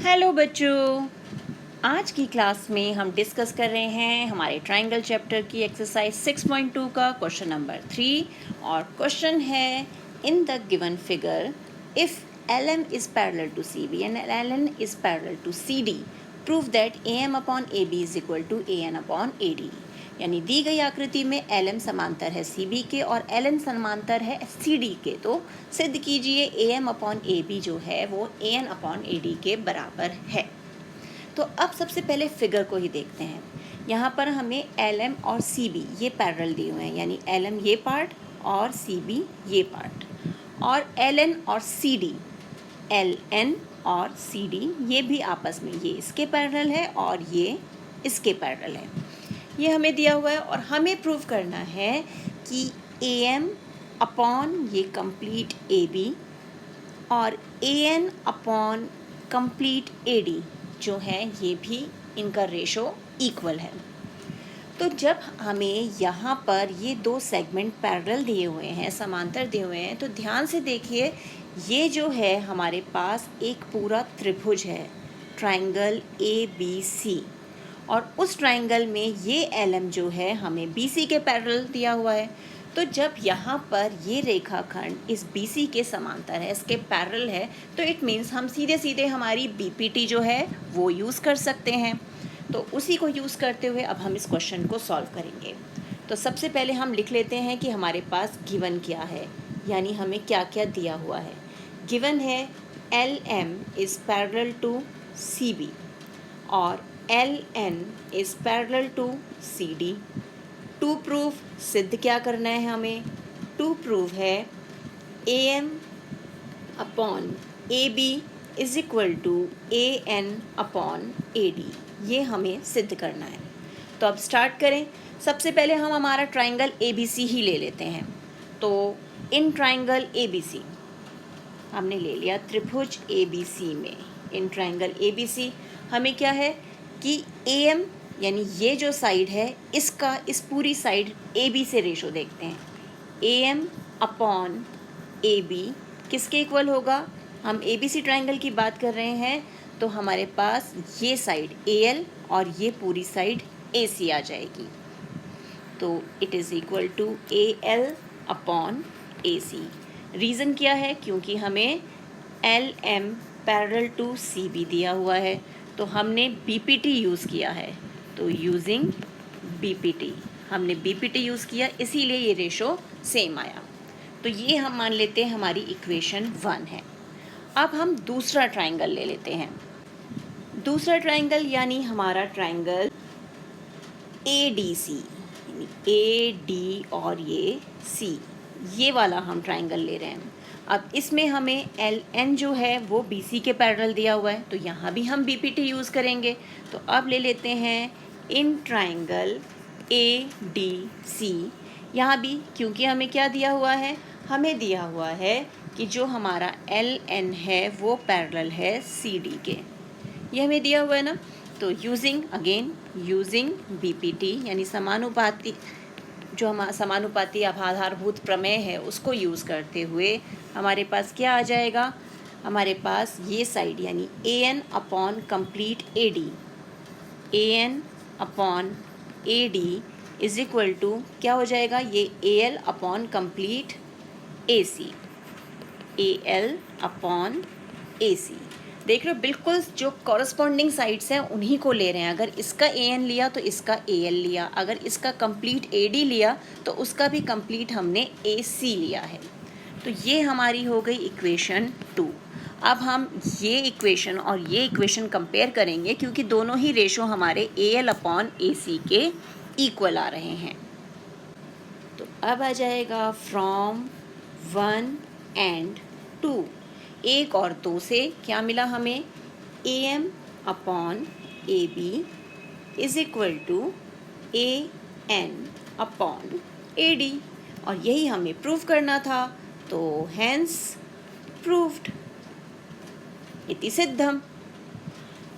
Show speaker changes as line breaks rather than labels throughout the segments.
Hello बच्चों, आज की क्लास में हम डिस्कस कर रहे हैं हमारे ट्रायंगल चैप्टर की एक्सरसाइज 6.2 का क्वेश्चन नंबर 3 और क्वेश्चन है in the given figure if LM is parallel to CB and LN is parallel to CD prove that AM upon AB is equal to AN upon AD। यानी दी गई आकृति में LM समांतर है CB के और LN समांतर है CD के, तो सिद्ध कीजिए AM अपॉन AB जो है वो AN अपॉन AD के बराबर है। तो अब सबसे पहले फिगर को ही देखते हैं। यहाँ पर हमें LM और CB ये पैरेलल दिए हुए हैं, यानी LM ये पार्ट और CB ये पार्ट, और LN और CD, LN और CD ये भी आपस में, ये इसके पैरेलल है और ये इसके पैरेलल है। ये हमें दिया हुआ है और हमें प्रूव करना है कि AM अपॉन ये कंप्लीट AB और AN अपॉन कंप्लीट AD जो है ये भी इनका रेशो इक्वल है। तो जब हमें यहाँ पर ये दो सेगमेंट पैरेलल दिए हुए हैं, समांतर दिए हुए हैं, तो ध्यान से देखिए, ये जो है हमारे पास एक पूरा त्रिभुज है, ट्रायंगल ABC, और उस ट्रायंगल में ये LM जो है हमें BC के पैरेलल दिया हुआ है। तो जब यहाँ पर ये रेखाखंड इस BC के समांतर है, इसके पैरेलल है, तो इट मीन्स हम सीधे सीधे हमारी BPT जो है वो यूज़ कर सकते हैं। तो उसी को यूज़ करते हुए अब हम इस क्वेश्चन को सॉल्व करेंगे। तो सबसे पहले हम लिख लेते हैं कि हमारे पास गिवन क्या है, यानी हमें क्या क्या दिया हुआ है। गिवन है LM is parallel to CB और LN is parallel to CD। To prove सिद्ध क्या करना है हमें, टू प्रूव है AM upon AB is equal to AN upon AD, ये हमें सिद्ध करना है। तो अब स्टार्ट करें। सबसे पहले हम हमारा ट्रायंगल ABC ही ले लेते हैं। तो इन ट्रायंगल ABC हमने ले लिया त्रिभुज ABC में, इन ट्रायंगल ABC हमें क्या है कि AM यानी ये जो साइड है इसका, इस पूरी साइड AB से रेशो देखते हैं। AM अपॉन AB किसके इक्वल होगा, हम ABC ट्रायंगल की बात कर रहे हैं, तो हमारे पास ये साइड AL और ये पूरी साइड AC आ जाएगी। तो it is equal to AL upon AC। Reason क्या है, क्योंकि हमें LM पैरेलल टू CB दिया हुआ है, तो हमने BPT यूज़ किया है। तो यूजिंग BPT, हमने BPT यूज़ किया, इसीलिए ये रेशो सेम आया। तो ये हम मान लेते हैं हमारी इक्वेशन 1 है। अब हम दूसरा ट्रायंगल ले लेते हैं। दूसरा ट्रायंगल यानी हमारा ट्रायंगल ADC, यानी AD और ये C, ये वाला हम ट्रायंगल ले रहे हैं। अब इसमें हमें LN जो है वो BC के पैरेलल दिया हुआ है, तो यहाँ भी हम BPT यूज़ करेंगे। तो अब ले लेते हैं इन ट्रायंगल ADC, यहाँ भी क्योंकि हमें क्या दिया हुआ है, हमें दिया हुआ है कि जो हमारा LN है वो पैरेलल है CD के, ये हमें दिया हुआ है ना। तो यूजिंग BPT यानी समानुपाती, जो हम समानुपाती आधारभूत प्रमेय है उसको यूज़ करते हुए हमारे पास क्या आ जाएगा, हमारे पास ये साइड यानी AN upon complete AD, AN upon AD is equal to क्या हो जाएगा, ये AL upon complete AC, AL upon AC। देख रहे हो, बिल्कुल जो कॉरस्पॉन्डिंग साइड्स हैं उन्हीं को ले रहे हैं। अगर इसका AN लिया तो इसका AL लिया, अगर इसका कंप्लीट AD लिया तो उसका भी कंप्लीट हमने AC लिया है। तो ये हमारी हो गई इक्वेशन 2। अब हम ये इक्वेशन और ये इक्वेशन कंपेयर करेंगे, क्योंकि दोनों ही रेशो हमारे AL अपॉन AC के इक्वल आ रहे हैं। तो अब आ जाएगा फ्रॉम 1 एंड 2, 1 और 2 से क्या मिला हमें, AM upon AB is equal to AN upon AD, और यही हमें प्रूव करना था। तो हैंस प्रूव्ड, इति सिद्धम।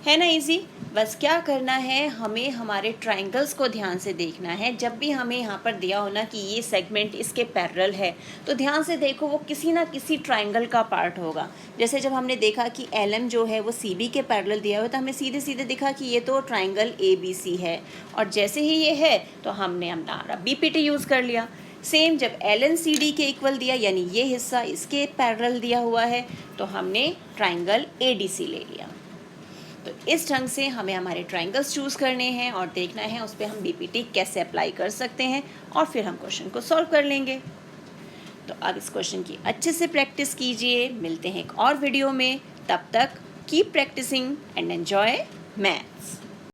है ना इजी। बस क्या करना है, हमें हमारे ट्राइंगल्स को ध्यान से देखना है। जब भी हमें यहाँ पर दिया हो ना कि ये सेगमेंट इसके पैरेलल है, तो ध्यान से देखो वो किसी ना किसी ट्राइंगल का पार्ट होगा। जैसे जब हमने देखा कि LM जो है वो CB के पैरेलल दिया हुआ, तो हमें सीधे सीधे दिखा कि ये तो ट्राइंगल ABC है, और जैसे ही ये है तो हमने हमारा BPT यूज़ कर लिया। सेम जब LNCD के इक्वल दिया, यानी ये हिस्सा इसके पैरेलल दिया हुआ है, तो हमने ट्राइंगल ADC ले लिया। तो इस ढंग से हमें हमारे ट्राइंगल्स चूज़ करने हैं और देखना है उस पर हम BPT कैसे अप्लाई कर सकते हैं, और फिर हम क्वेश्चन को सॉल्व कर लेंगे। तो अब इस क्वेश्चन की अच्छे से प्रैक्टिस कीजिए। मिलते हैं एक और वीडियो में, तब तक keep practising and enjoy maths.